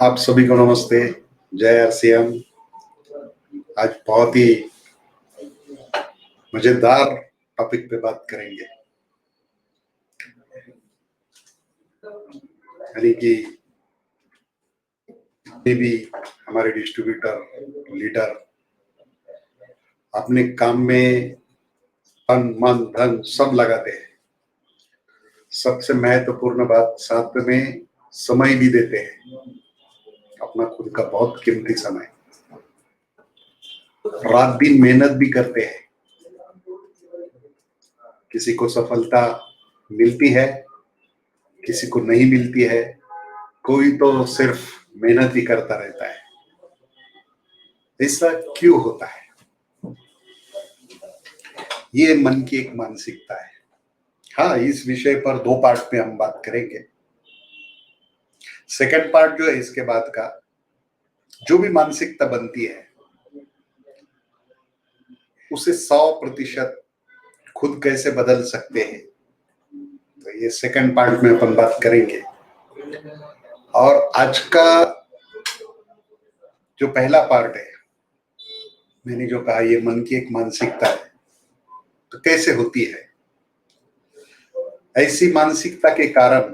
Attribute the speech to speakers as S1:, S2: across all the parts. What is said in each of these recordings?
S1: आप सभी को नमस्ते। जय आरसीएम। आज बहुत ही मजेदार टॉपिक पे बात करेंगे, यानी कि अभी भी हमारे डिस्ट्रीब्यूटर लीडर अपने काम में तन मन धन सब लगाते हैं। सबसे महत्वपूर्ण बात, साथ में समय भी देते हैं, अपना खुद का बहुत कीमती समय। रात दिन मेहनत भी करते हैं। किसी को सफलता मिलती है, किसी को नहीं मिलती है, कोई तो सिर्फ मेहनत ही करता रहता है। ऐसा क्यों होता है? ये मन की एक मानसिकता है। हाँ, इस विषय पर दो पार्ट में हम बात करेंगे। सेकंड पार्ट जो है इसके बाद का, जो भी मानसिकता बनती है उसे 100% खुद कैसे बदल सकते हैं, तो ये सेकंड पार्ट में अपन बात करेंगे। और आज का जो पहला पार्ट है, मैंने जो कहा ये मन की एक मानसिकता है, तो कैसे होती है? ऐसी मानसिकता के कारण,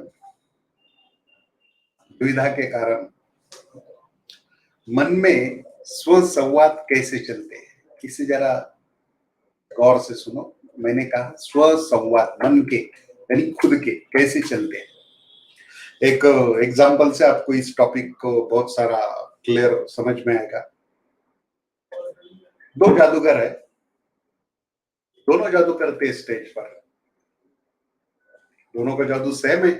S1: दुविधा के कारण मन में स्व संवाद कैसे चलते हैं, किसी जरा गौर से सुनो। मैंने कहा स्व संवाद, मन के यानी खुद के कैसे चलते हैं। एक एग्जांपल से आपको इस टॉपिक को बहुत सारा क्लियर समझ में आएगा। दो जादूगर है, दोनों जादू करते हैं स्टेज पर, दोनों का जादू सेम है,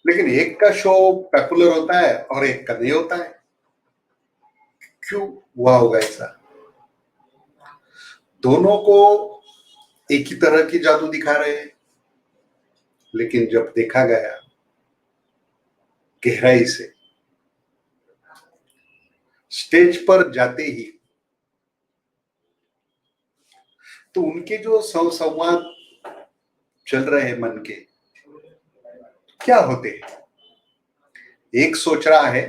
S1: लेकिन एक का शो पॉपुलर होता है और एक का नहीं होता है। क्यों हुआ होगा ऐसा? दोनों को एक ही तरह की जादू दिखा रहे हैं, लेकिन जब देखा गया गहराई से, स्टेज पर जाते ही, तो उनके जो संवाद चल रहे हैं मन के, क्या होते हैं? एक सोच रहा है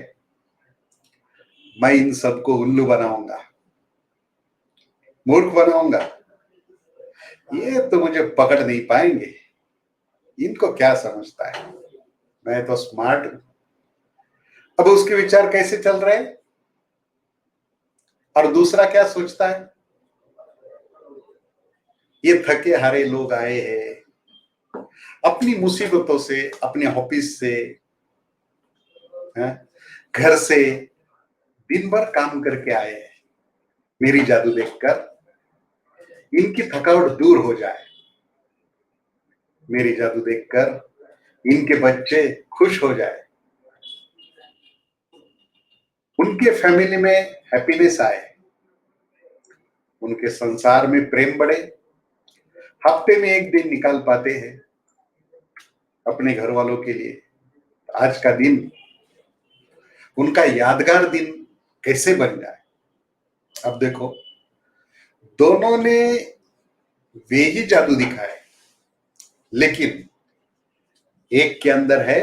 S1: मैं इन सबको उल्लू बनाऊंगा, मूर्ख बनाऊंगा, ये तो मुझे पकड़ नहीं पाएंगे, इनको क्या समझता है, मैं तो स्मार्ट हूं। अब उसके विचार कैसे चल रहे हैं? और दूसरा क्या सोचता है? ये थके हारे लोग आए हैं अपनी मुसीबतों से, अपने ऑफिस से, घर से दिन भर काम करके आए हैं, मेरी जादू देखकर इनकी थकावट दूर हो जाए, मेरी जादू देखकर इनके बच्चे खुश हो जाए, उनके फैमिली में हैप्पीनेस आए, उनके संसार में प्रेम बढ़े। हफ्ते में एक दिन निकाल पाते हैं अपने घर वालों के लिए, आज का दिन उनका यादगार दिन कैसे बन जाए। अब देखो, दोनों ने वे ही जादू दिखाए, लेकिन एक के अंदर है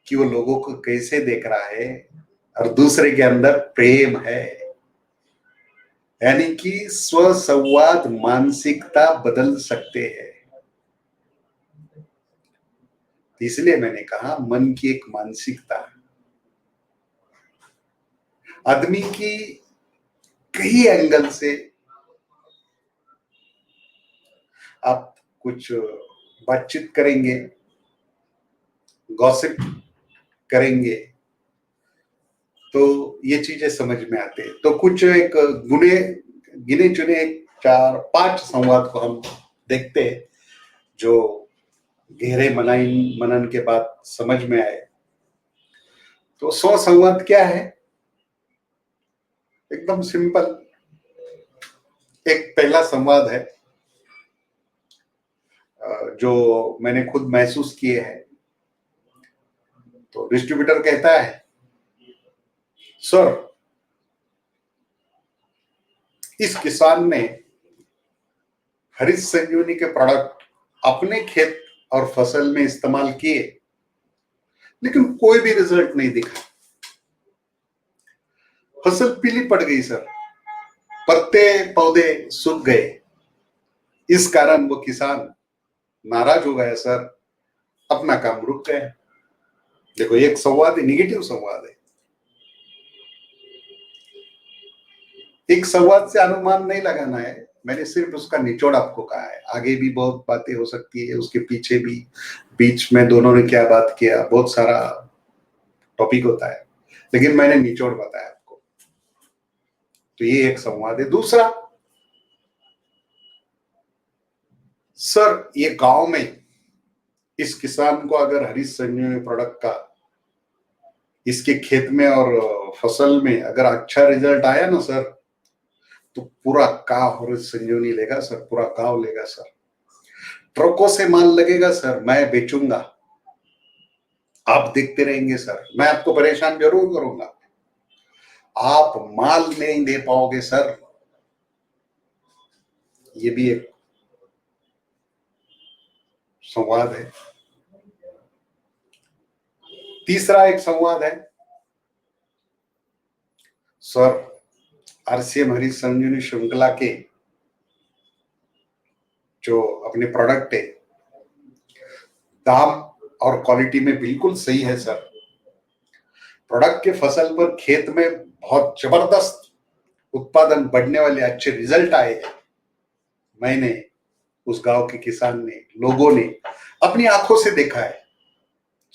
S1: कि वो लोगों को कैसे देख रहा है, और दूसरे के अंदर प्रेम है, यानी कि स्व संवाद मानसिकता बदल सकते हैं। इसलिए मैंने कहा मन की एक मानसिकता आदमी की कई एंगल से, आप कुछ बातचीत करेंगे, गॉसिप करेंगे, तो ये चीजें समझ में आते हैं। तो कुछ एक गिने चुने एक 4-5 संवाद को हम देखते हैं, जो गहरे मनन के बाद समझ में आए। तो 100 संवाद क्या है? एकदम सिंपल। एक पहला संवाद है जो मैंने खुद महसूस किए हैं। तो डिस्ट्रीब्यूटर कहता है, सर इस किसान ने हरित संजीवनी के प्रोडक्ट अपने खेत और फसल में इस्तेमाल किए, लेकिन कोई भी रिजल्ट नहीं दिखा। फसल पीली पड़ गई सर, पत्ते पौधे सूख गए। इस कारण वो किसान नाराज हो गया सर, अपना काम रुक गया। देखो, एक संवाद है, निगेटिव संवाद है। एक संवाद से अनुमान नहीं लगाना है, मैंने सिर्फ उसका निचोड़ आपको कहा है। आगे भी बहुत बातें हो सकती है, उसके पीछे भी, बीच में दोनों ने क्या बात किया, बहुत सारा टॉपिक होता है, लेकिन मैंने निचोड़ बताया आपको। तो ये एक संवाद है। दूसरा, सर ये गांव में इस किसान को अगर हरीश संजीवनी प्रोडक्ट का इसके खेत में और फसल में अगर अच्छा रिजल्ट आया ना सर, तो पूरा गांव हरीश संजीवनी लेगा सर, पूरा गांव लेगा सर। ट्रकों से माल लगेगा सर, मैं बेचूंगा, आप देखते रहेंगे सर, मैं आपको परेशान जरूर करूंगा, आप माल नहीं दे पाओगे सर। ये भी एक संवाद है। तीसरा एक संवाद है, सर आरसीएम हरीश संजीवनी श्रृंखला के जो अपने प्रोडक्ट है, दाम और क्वालिटी में बिल्कुल सही है सर। प्रोडक्ट के फसल पर खेत में बहुत जबरदस्त उत्पादन बढ़ने वाले अच्छे रिजल्ट आए हैं। मैंने, उस गांव के किसान ने, लोगों ने अपनी आंखों से देखा है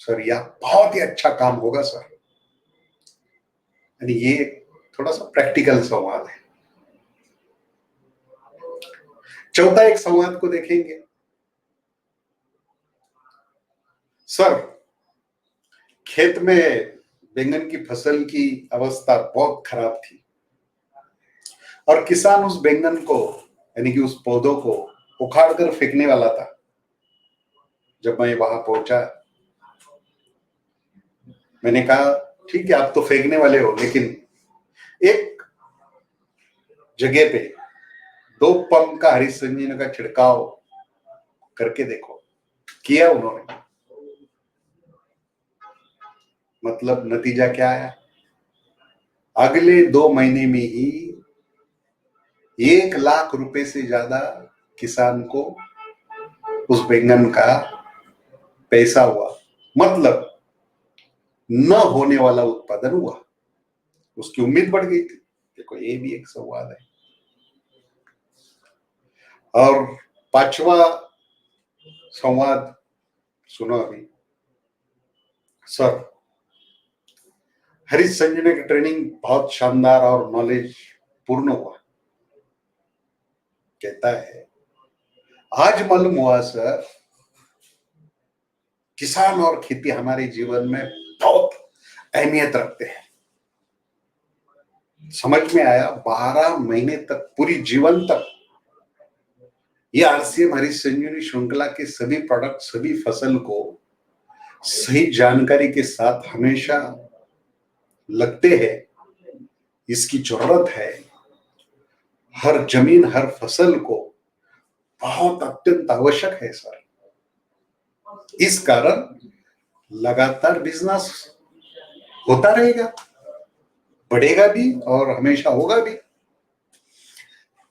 S1: सर, यह बहुत ही अच्छा काम होगा सर। यानी ये थोड़ा सा प्रैक्टिकल संवाद है। चौथा एक संवाद को देखेंगे, सर खेत में बैंगन की फसल की अवस्था बहुत खराब थी और किसान उस बैंगन को, यानी कि उस पौधों को उखाड़ कर फेंकने वाला था। जब मैं वहां पहुंचा, मैंने कहा ठीक है आप तो फेंकने वाले हो, लेकिन एक जगह पे 2 पंप का हरीश संजीवनी का छिड़काव करके देखो। किया उन्होंने, मतलब नतीजा क्या आया, अगले 2 महीने में ही 1 लाख रुपए से ज्यादा किसान को उस बैंगन का पैसा हुआ। मतलब न होने वाला उत्पादन हुआ, उसकी उम्मीद बढ़ गई थी। देखो, ये भी एक संवाद है। और 5वां संवाद सुनो अभी, सर हरीश संजीवनी की ट्रेनिंग बहुत शानदार और नॉलेज पूर्ण हुआ। कहता है आज मालूम हुआ सर, किसान और खेती हमारे जीवन में बहुत अहमियत रखते हैं। समझ में आया, 12 महीने तक, पूरी जीवन तक ये आरसीएम हरीश संजीवनी श्रृंखला के सभी प्रोडक्ट, सभी फसल को सही जानकारी के साथ हमेशा लगते हैं। इसकी जरूरत है। हर जमीन, हर फसल को बहुत अत्यंत आवश्यक है सर। इस कारण लगातार बिजनेस होता रहेगा, बढ़ेगा भी और हमेशा होगा भी।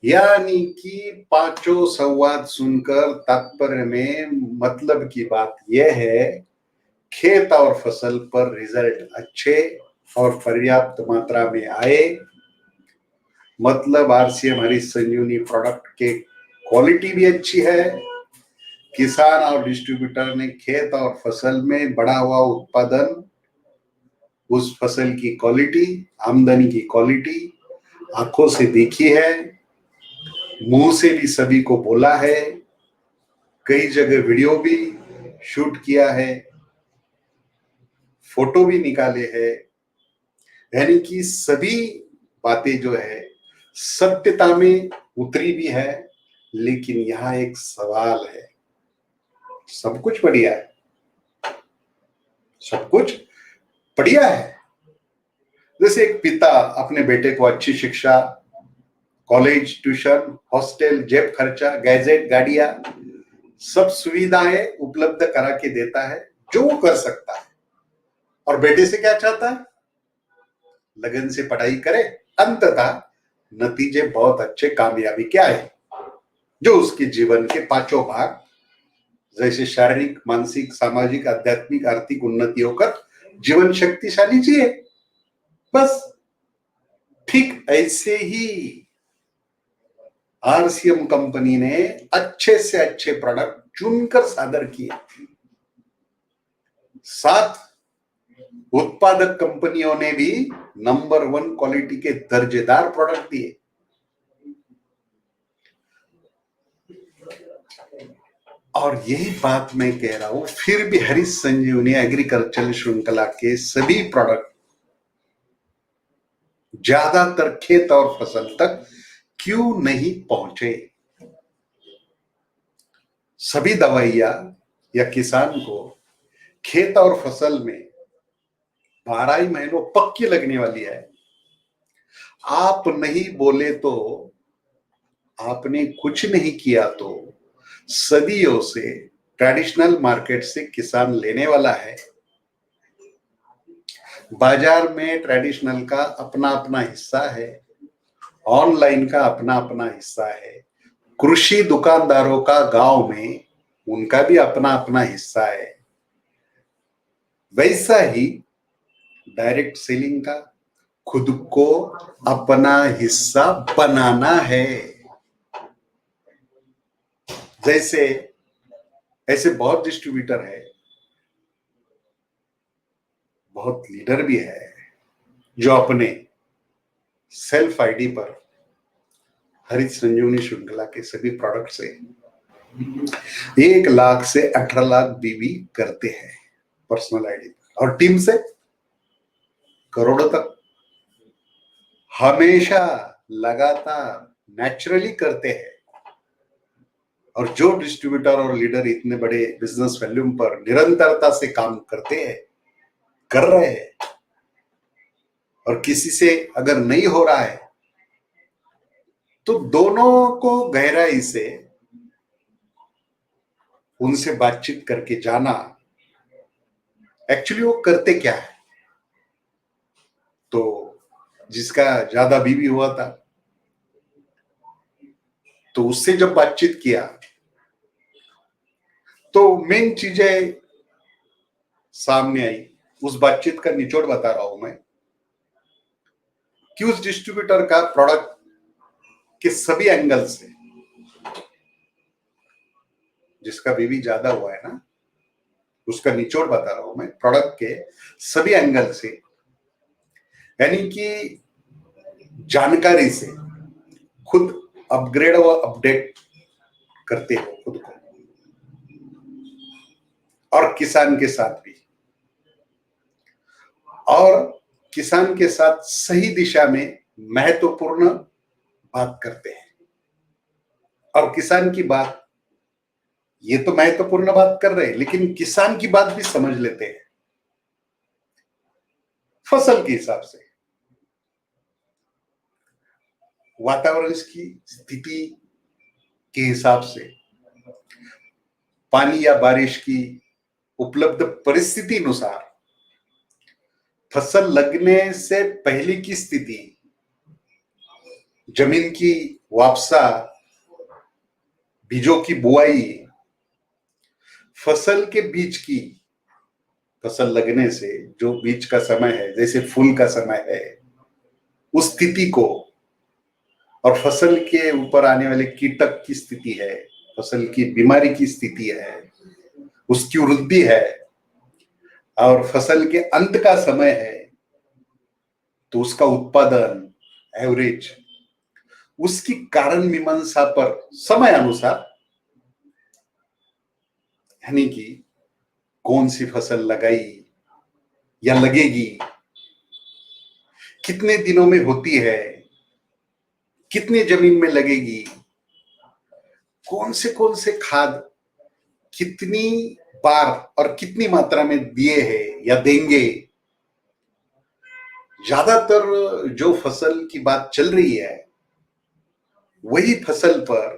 S1: यानी कि 5 संवाद सुनकर तात्पर्य में मतलब की बात यह है, खेत और फसल पर रिजल्ट अच्छे और पर्याप्त मात्रा में आए, मतलब आरसीएम हरीश संजीवनी प्रोडक्ट के क्वालिटी भी अच्छी है, किसान और डिस्ट्रीब्यूटर ने खेत और फसल में बढ़ा हुआ उत्पादन, उस फसल की क्वालिटी, आमदनी की क्वालिटी आंखों से देखी है, मुंह से भी सभी को बोला है, कई जगह वीडियो भी शूट किया है, फोटो भी निकाले हैं। यानी कि सभी बातें जो है सत्यता में उतरी भी है। लेकिन यहाँ एक सवाल है, सब कुछ बढ़िया है, सब कुछ बढ़िया है। जैसे एक पिता अपने बेटे को अच्छी शिक्षा, कॉलेज, ट्यूशन, हॉस्टल, जेब खर्चा, गैजेट, गाड़ियां, सब सुविधाएं उपलब्ध करा के देता है, जो वो कर सकता है। और बेटे से क्या चाहता है? लगन से पढ़ाई करे, अंततः नतीजे बहुत अच्छे, कामयाबी क्या है, जो उसके जीवन के पांचों भाग जैसे शारीरिक, मानसिक, सामाजिक, आध्यात्मिक, आर्थिक उन्नति होकर जीवन शक्तिशाली जिए। बस ठीक ऐसे ही आरसीएम कंपनी ने अच्छे से अच्छे प्रोडक्ट चुनकर सादर किए। 7 उत्पादक कंपनियों ने भी नंबर 1 क्वालिटी के दर्जेदार प्रोडक्ट दिए। और यही बात मैं कह रहा हूं, फिर भी हरीश संजीवनी एग्रीकल्चरल श्रृंखला के सभी प्रोडक्ट ज्यादातर खेत और फसल तक क्यों नहीं पहुंचे? सभी दवाइयां या किसान को खेत और फसल में 12 ही महीनों पक्की लगने वाली है। आप नहीं बोले तो, आपने कुछ नहीं किया तो सदियों से ट्रेडिशनल मार्केट से किसान लेने वाला है। बाजार में ट्रेडिशनल का अपना अपना हिस्सा है, ऑनलाइन का अपना अपना हिस्सा है, कृषि दुकानदारों का गांव में उनका भी अपना अपना हिस्सा है। वैसा ही डायरेक्ट सेलिंग का खुद को अपना हिस्सा बनाना है। जैसे ऐसे बहुत डिस्ट्रीब्यूटर है, बहुत लीडर भी है, जो अपने सेल्फ आईडी पर हरीश संजीवनी श्रृंखला के सभी प्रोडक्ट से 1 लाख से 18 लाख बीवी करते हैं पर्सनल आईडी पर, और टीम से करोड़ों तक हमेशा लगातार नेचुरली करते हैं। और जो डिस्ट्रीब्यूटर और लीडर इतने बड़े बिजनेस वॉल्यूम पर निरंतरता से काम करते हैं, कर रहे हैं, और किसी से अगर नहीं हो रहा है तो दोनों को गहराई से उनसे बातचीत करके जाना एक्चुअली वो करते क्या है। तो जिसका ज्यादा बीवी हुआ था, तो उससे जब बातचीत किया तो मेन चीजें सामने आई। उस बातचीत का निचोड़ बता रहा हूं मैं कि उस डिस्ट्रीब्यूटर का प्रोडक्ट के सभी एंगल से, जिसका बीवी ज्यादा हुआ है ना, उसका निचोड़ बता रहा हूं मैं, प्रोडक्ट के सभी एंगल से, यानी कि जानकारी से खुद अपग्रेड व अपडेट करते हो खुद को, और किसान के साथ भी, और किसान के साथ सही दिशा में महत्वपूर्ण बात करते हैं। और किसान की बात, ये तो महत्वपूर्ण बात कर रहे हैं, लेकिन किसान की बात भी समझ लेते हैं फसल के हिसाब से, वातावरण की स्थिति के हिसाब से, पानी या बारिश की उपलब्ध परिस्थिति अनुसार, फसल लगने से पहले की स्थिति, जमीन की वापसा, बीजों की बुआई, फसल के बीज की, फसल लगने से जो बीज का समय है, जैसे फूल का समय है, उस स्थिति को, और फसल के ऊपर आने वाले कीटक की स्थिति है, फसल की बीमारी की स्थिति है, उसकी वृद्धि है, और फसल के अंत का समय है, तो उसका उत्पादन एवरेज, उसकी कारण मीमांसा पर समय अनुसार, यानी कि कौन सी फसल लगाई या लगेगी, कितने दिनों में होती है, कितने जमीन में लगेगी, कौन से खाद कितनी बार और कितनी मात्रा में दिए हैं या देंगे। ज्यादातर जो फसल की बात चल रही है, वही फसल पर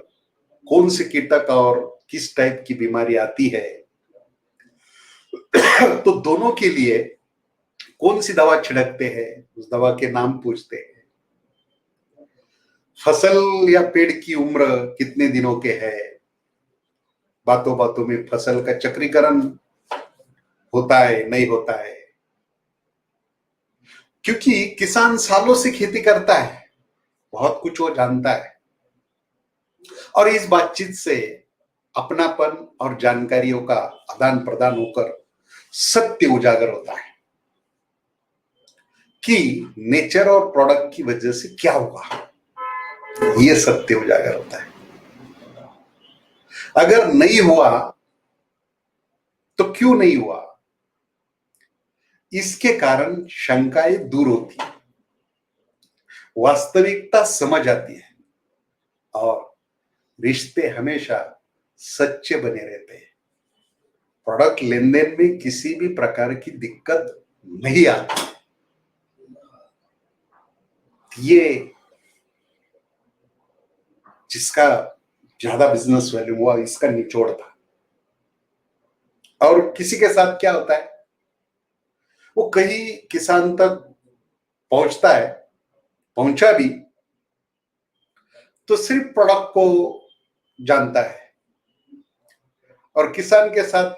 S1: कौन से कीटक और किस टाइप की बीमारी आती है। तो दोनों के लिए कौन सी दवा छिड़कते हैं, उस दवा के नाम पूछते हैं। फसल या पेड़ की उम्र कितने दिनों के है, बातों बातों में फसल का चक्रीकरण होता है नहीं होता है, क्योंकि किसान सालों से खेती करता है, बहुत कुछ वो जानता है। और इस बातचीत से अपनापन और जानकारियों का आदान प्रदान होकर सत्य उजागर होता है कि नेचर और प्रोडक्ट की वजह से क्या हुआ, ये सत्य उजागर होता है। अगर नहीं हुआ तो क्यों नहीं हुआ, इसके कारण शंकाएं दूर होती है, वास्तविकता समझ आती है और रिश्ते हमेशा सच्चे बने रहते हैं। प्रोडक्ट लेन देन में किसी भी प्रकार की दिक्कत नहीं आती। ये जिसका ज्यादा बिजनेस वैल्यू हुआ, इसका निचोड़ था। और किसी के साथ क्या होता है, वो कहीं किसान तक पहुंचता है, पहुंचा भी तो सिर्फ प्रोडक्ट को जानता है, और किसान के साथ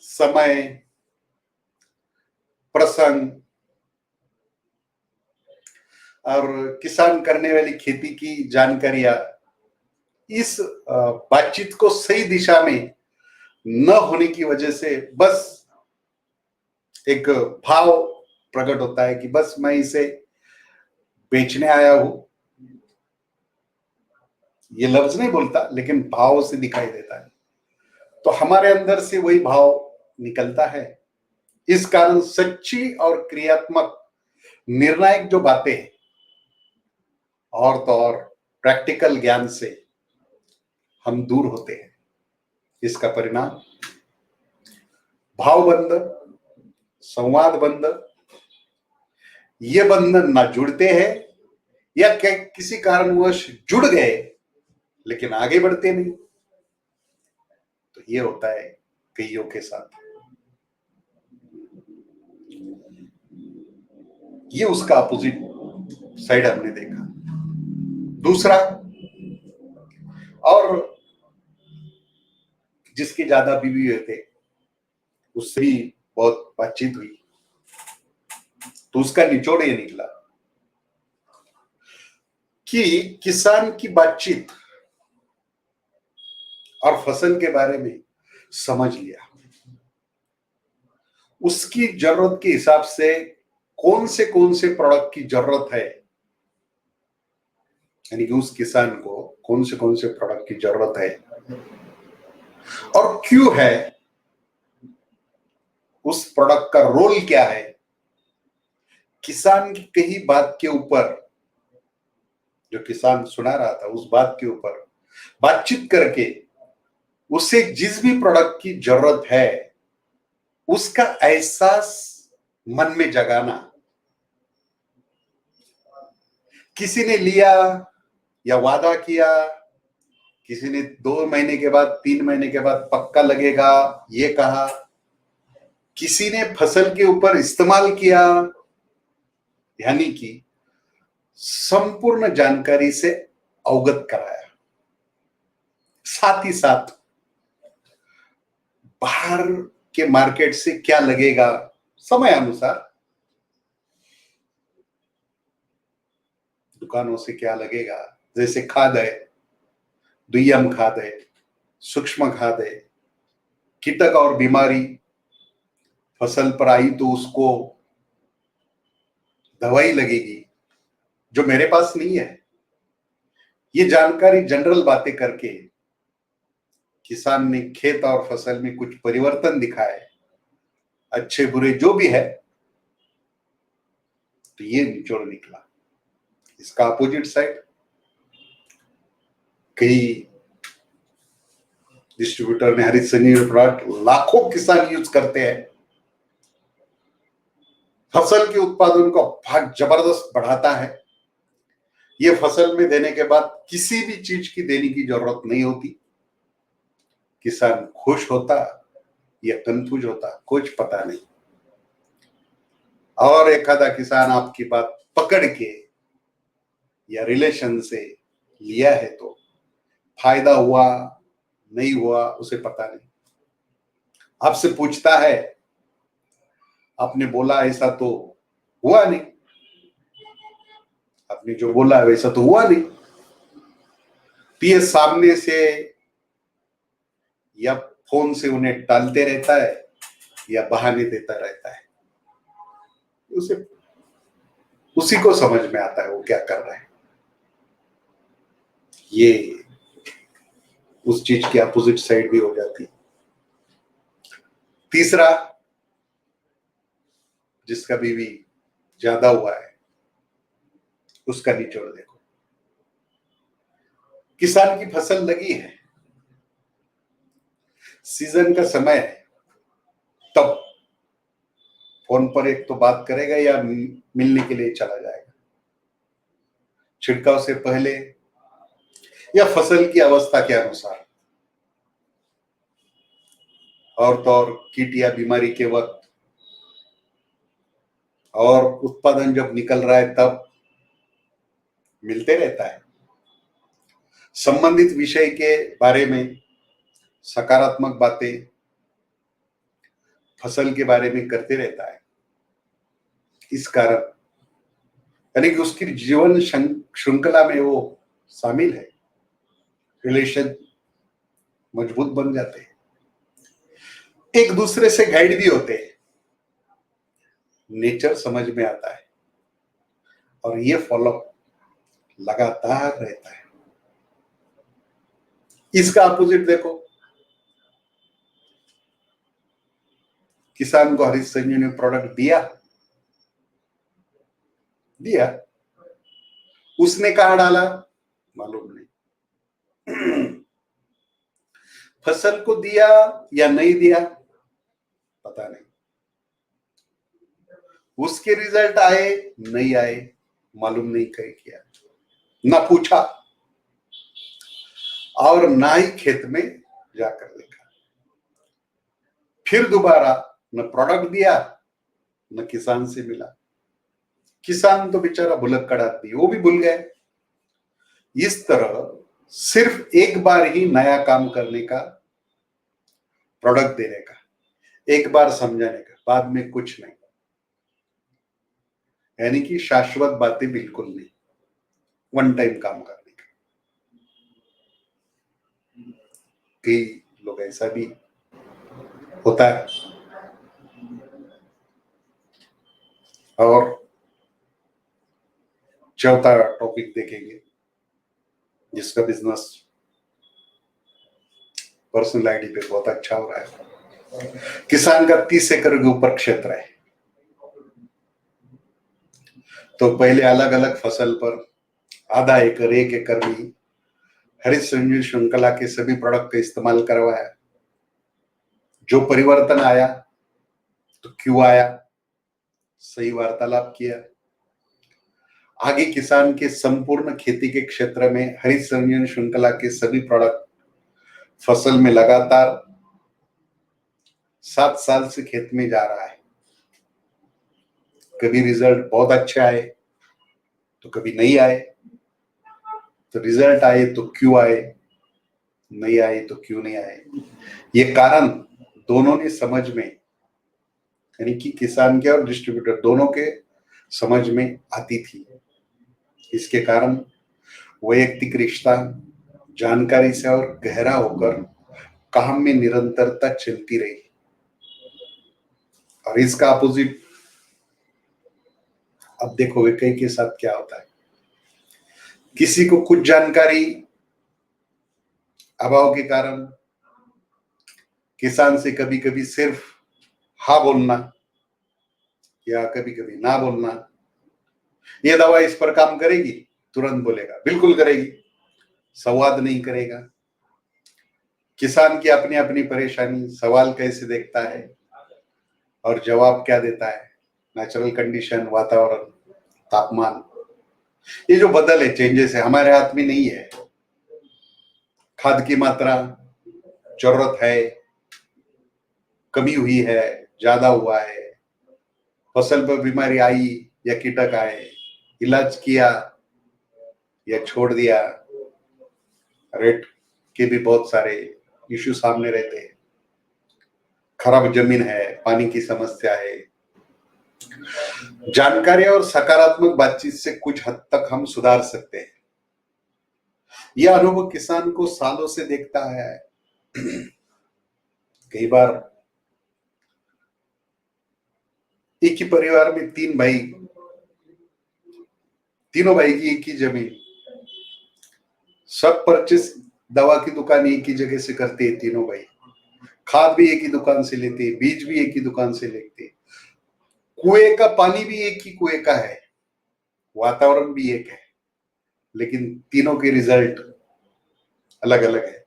S1: समय, प्रसंग और किसान करने वाली खेती की जानकारियां, इस बातचीत को सही दिशा में न होने की वजह से बस एक भाव प्रकट होता है कि बस मैं इसे बेचने आया हूं। ये लफ्ज नहीं बोलता, लेकिन भाव से दिखाई देता है। तो हमारे अंदर से वही भाव निकलता है। इस कारण सच्ची और क्रियात्मक निर्णायक जो बातें हैं, और तो और प्रैक्टिकल ज्ञान से हम दूर होते हैं। इसका परिणाम भावबंध, संवाद बंध, ये बंधन ना जुड़ते हैं या किसी कारणवश जुड़ गए लेकिन आगे बढ़ते नहीं। तो ये होता है कईयों के साथ। ये उसका अपोजिट साइड हमने देखा। दूसरा, और जिसके ज्यादा बीवी हुए थे उससे भी बहुत बातचीत हुई, तो उसका निचोड़ ये निकला कि किसान की बातचीत और फसल के बारे में समझ लिया, उसकी जरूरत के हिसाब से कौन से प्रोडक्ट की जरूरत है, यानी कि उस किसान को कौन से प्रोडक्ट की जरूरत है और क्यों है, उस प्रोडक्ट का रोल क्या है। किसान की कही बात के ऊपर, जो किसान सुना रहा था उस बात के ऊपर बातचीत करके उसे जिस भी प्रोडक्ट की जरूरत है उसका एहसास मन में जगाना। किसी ने लिया या वादा किया, किसी ने 2 महीने के बाद 3 महीने के बाद पक्का लगेगा ये कहा, किसी ने फसल के ऊपर इस्तेमाल किया, यानी कि संपूर्ण जानकारी से अवगत कराया। साथ ही साथ बाहर के मार्केट से क्या लगेगा समय अनुसार, दुकानों से क्या लगेगा, जैसे खाद है, दुय्यम खाद है, सूक्ष्म खाद है, कीटक और बीमारी फसल पर आई तो उसको दवाई लगेगी जो मेरे पास नहीं है। ये जानकारी जनरल बातें करके किसान ने खेत और फसल में कुछ परिवर्तन दिखाए, अच्छे बुरे जो भी है, तो ये निचोड़ निकला। इसका अपोजिट साइड, कई डिस्ट्रीब्यूटर ने हरित संजीवनी प्रोडक्ट लाखों किसान यूज करते हैं, फसल के उत्पादन को भाग जबरदस्त बढ़ाता है। ये फसल में देने के बाद किसी भी चीज की देने की जरूरत नहीं होती। किसान खुश होता या कंफ्यूज होता कुछ पता नहीं। और एक आधा किसान आपकी बात पकड़ के या रिलेशन से लिया है तो फायदा हुआ नहीं हुआ उसे पता नहीं, आपसे पूछता है आपने बोला ऐसा तो हुआ नहीं, आपने जो बोला वैसा तो हुआ नहीं, तो ये सामने से या फोन से उन्हें टालते रहता है या बहाने देता रहता है, उसे उसी को समझ में आता है वो क्या कर रहा है। ये उस चीज की अपोजिट साइड भी हो जाती है। तीसरा, जिसका बीवी ज्यादा हुआ है उसका निचोड़ देखो। किसान की फसल लगी है, सीजन का समय है, तब फोन पर एक तो बात करेगा या मिलने के लिए चला जाएगा, छिड़काव से पहले या फसल की अवस्था के अनुसार, और तो और कीट या बीमारी के वक्त, और उत्पादन जब निकल रहा है तब मिलते रहता है। संबंधित विषय के बारे में सकारात्मक बातें फसल के बारे में करते रहता है। इस कारण यानी कि उसकी जीवन श्रृंखला में वो शामिल है, रिलेशन मजबूत बन जाते हैं, एक दूसरे से गाइड भी होते हैं, नेचर समझ में आता है और ये फॉलो लगातार रहता है। इसका अपोजिट देखो, किसान को हरित संजीवनी प्रोडक्ट दिया, उसने कहा डाला मालूम नहीं, फसल को दिया या नहीं दिया पता नहीं, उसके रिजल्ट आए नहीं आए मालूम नहीं, कहीं किया ना पूछा और ना ही खेत में जाकर देखा, फिर दोबारा न प्रोडक्ट दिया न किसान से मिला। किसान तो बेचारा भुलक्कड़ आदमी, वो भी भूल गए। इस तरह सिर्फ एक बार ही नया काम करने का, प्रोडक्ट देने का, एक बार समझाने का, बाद में कुछ नहीं, यानी कि शाश्वत बातें बिल्कुल नहीं, वन टाइम काम करने का। कई लोग ऐसा भी होता है। और चौथा टॉपिक देखेंगे जिसका बिजनेस पर्सनल आईडी पे बहुत अच्छा हो रहा है। किसान का 30 एकड़ के ऊपर क्षेत्र है, तो पहले अलग अलग फसल पर आधा एकड़ 1 एकड़ में हरित संजीवनी श्रृंखला के सभी प्रोडक्ट का इस्तेमाल करवाया। जो परिवर्तन आया तो क्यों आया, सही वार्तालाप किया। आगे किसान के संपूर्ण खेती के क्षेत्र में हरित संजीवनी श्रृंखला के सभी प्रोडक्ट फसल में लगातार 7 साल से खेत में जा रहा है। कभी रिजल्ट बहुत अच्छे आए तो कभी नहीं आए, तो रिजल्ट आए तो क्यों आए, नहीं आए तो क्यों नहीं आए, ये कारण दोनों ने समझ में, यानी कि किसान के और डिस्ट्रीब्यूटर दोनों के समझ में आती थी। इसके कारण वैयक्तिक रिश्ता जानकारी से और गहरा होकर काम में निरंतरता चलती रही। और इसका अपोजिट अब देखोगे कई के साथ क्या होता है, किसी को कुछ जानकारी अभाव के कारण किसान से कभी कभी सिर्फ हाँ बोलना या कभी कभी ना बोलना, ये दवा इस पर काम करेगी, तुरंत बोलेगा बिल्कुल करेगी, संवाद नहीं करेगा। किसान की अपनी अपनी परेशानी, सवाल कैसे देखता है और जवाब क्या देता है, नेचुरल कंडीशन, वातावरण, तापमान, ये जो बदल है, चेंजेस है, हमारे हाथ में नहीं है। खाद की मात्रा जरूरत है, कमी हुई है, ज्यादा हुआ है, फसल पर बीमारी आई या कीटक आए, इलाज किया या छोड़ दिया, रेट के भी बहुत सारे इश्यू सामने रहते हैं। खराब जमीन है, पानी की समस्या है। जानकारी और सकारात्मक बातचीत से कुछ हद तक हम सुधार सकते हैं। यह अनुभव किसान को सालों से देखता है। कई बार एक ही परिवार में तीन भाई, तीनों भाई की एक ही जमीन, सब परचेस दवा की दुकान एक ही जगह से करते हैं तीनों भाई, खाद भी एक ही दुकान से लेते हैं, बीज भी एक ही दुकान से लेते हैं, कुएं का पानी भी एक ही कुएं का है, वातावरण भी एक है, लेकिन तीनों के रिजल्ट अलग अलग है,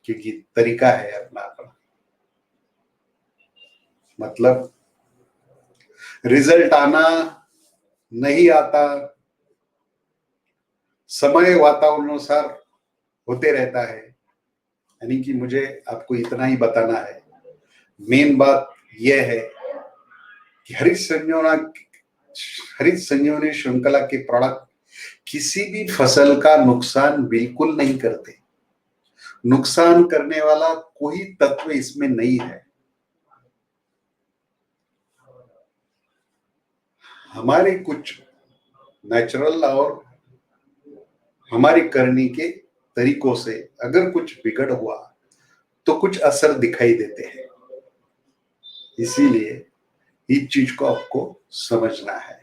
S1: क्योंकि तरीका है अपना अपना। मतलब रिजल्ट आना नहीं आता, समय वातावरण अनुसार होते रहता है। यानी कि मुझे आपको इतना ही बताना है, मेन बात यह है कि हरित संजीवनी श्रृंखला के प्रोडक्ट किसी भी फसल का नुकसान बिल्कुल नहीं करते। नुकसान करने वाला कोई तत्व इसमें नहीं है। हमारे कुछ नेचुरल और हमारी करनी के तरीकों से अगर कुछ बिगड़ हुआ तो कुछ असर दिखाई देते हैं। इसीलिए इस चीज को आपको समझना है।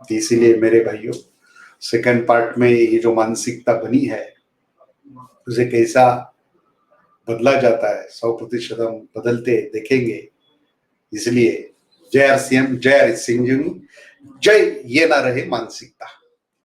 S1: इसीलिए मेरे भाइयों, सेकंड पार्ट में ये जो मानसिकता बनी है उसे कैसा बदला जाता है 100% हम बदलते देखेंगे। इसलिए जय RCM, जय हरित संजीवनी, जय ये ना रहे मानसिकता।